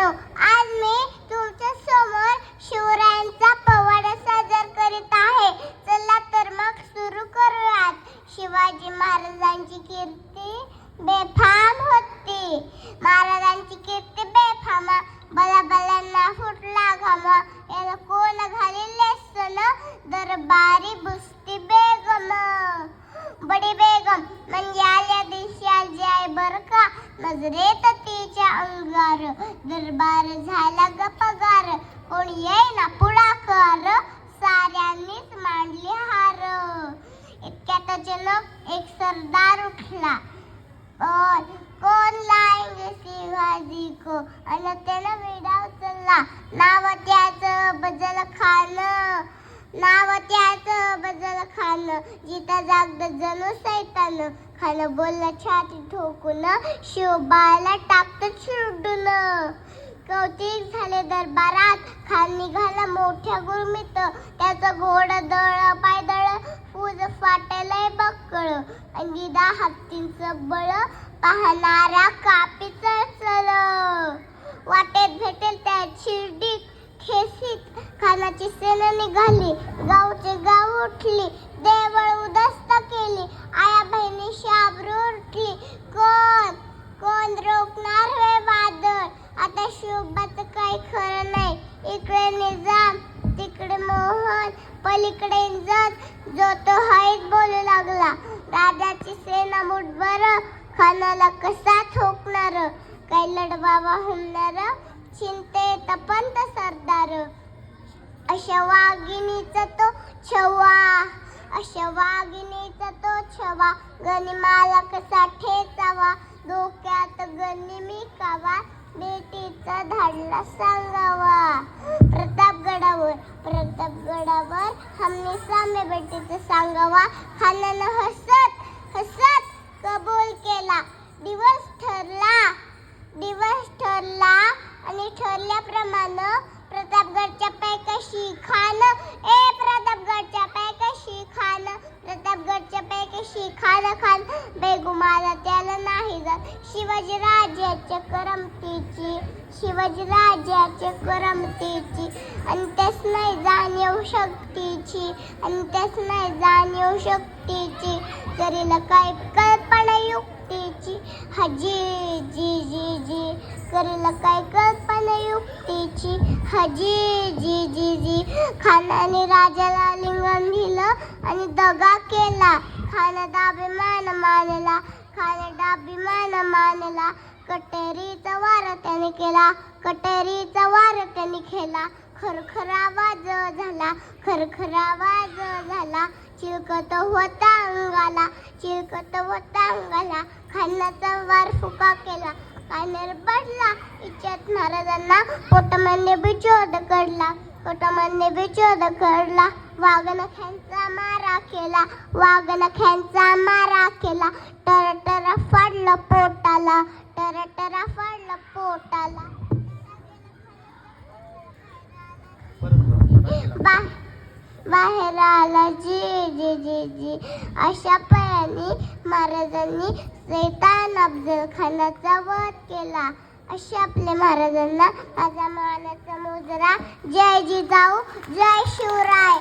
मित्रांनो, आज मी तुमच्या समोर शिवरायांचा पोवाडा सादर करीत आहे. चला तर मग सुरू करूयात. शिवाजी महाराजांची कीर्ती बेफाम होती. महाराजांची कीर्ती बेफाम, बलाबलांना फुटला घाम. याला कोण घालिले सन, दरबारी बुसती बेगम. बडी बेगम म्हणजे आल्या दिवशी आजी आहे बर का. नजरेत तिच्या अंगार, दरबार झाला गपगार. कोणी येईना पुढाकार, साऱ्यांनीच मांडली हार. इतक्यात अचानक एक सरदार उठला. कोण लाएंगे शिवाजी को, आणि त्यानं विडा उचलला. नाव त्याचं बजल खान, नाव त्याचं बजल खान. जिता जागद जणू सैतान. खान बोलला छाती ठोकून, शिवबाला टाकत चिरडून. कौतिक झाले दरबारात, खान निघाला मोठ्या गुरमीत. त्याचं घोड दळ पायदळ, फूज फाटलंय बक्कळ. आणि 10 हत्तींचं बळ, पाहणारा कापी चळचळ. वाटेत भेटेल त्या शिर्डी खेसीत, खानाची सेना निघाली. गावचे गाव उठली, देवळ उद्ध्वस्त केली. आया बहिणीशी आबरू उठली. कोण कोण रोखणार हे वादळ. आता शिवबाचं काही खरं नाही. इकडे निजाम, तिकडे मोहन, पलीकडे इंजत. जो तो हाईत बोलू लागला. राजाची सेना मुठभर, खानाला कसा ठोकणार. काही लढवावा होणार, चिंतेत पंत सरदार. अशा वाघिणीचा तो छवा, अशा वाघिणीचा तो छवा. गनिमाला कसा ठेचावा, डोक्यात गणी मी कावा. बेटीचा धाडला सांगावा. प्रतापगडावर, प्रतापगडावर हमने सामे बेटीचं सांगावा. खानानं हसत हसत कबूल केला. दिवस ठरला, दिवस ठरला आणि ठरल्याप्रमाणे प्रतापगडच्या पैकशी खान, प्रतापगडच्या पैकशी खान, प्रतापगडच्या पैकशी खान. खान बेगुमाला त्याला नाही जात. शिवाजी राजाच्या करमतीची, शिवाजी राजाच्या करमतीची. आणि त्यास नाही जाणीव शक्तीची, आणि त्यास नाही जाणीव शक्तीची. करील काय कल्पना युक्तीची. हजी जी जी जी, करील काय कल्पना युक्तीची. हजी जी जी जी. खानाने राजाला लिंगण दिलं आणि दगा केला. खानाचा अभिमान मानला, खानाचा अभिमान मानला. कटेरीचा वार त्याने केला, कटेरीचा वार त्याने केला. खरखर आवाज झाला, खरखर आवाज झाला. चिलकत होता अंगाला, चिलकत होता अंगाला. खानाचा वार फुका केला. कानेर पडला. इच्छात महाराजांना पोटमान्य बिचोद कडला, पोटमान्य बिचोद कडला. वाघनख्यांचा मारा केला, वाघनख्यांचा मारा केला. टरटरा फाडलं पोटाला, टरटरा फाडलं पोटाला. बाहेर आला जी जी जी जी. अशा पयाने महाराजांनी सैतान अफजल खानाचा वध केला. असे आपल्या महाराजांना माझा मानाचा मुजरा. जय जिजाऊ, जय शिवराय.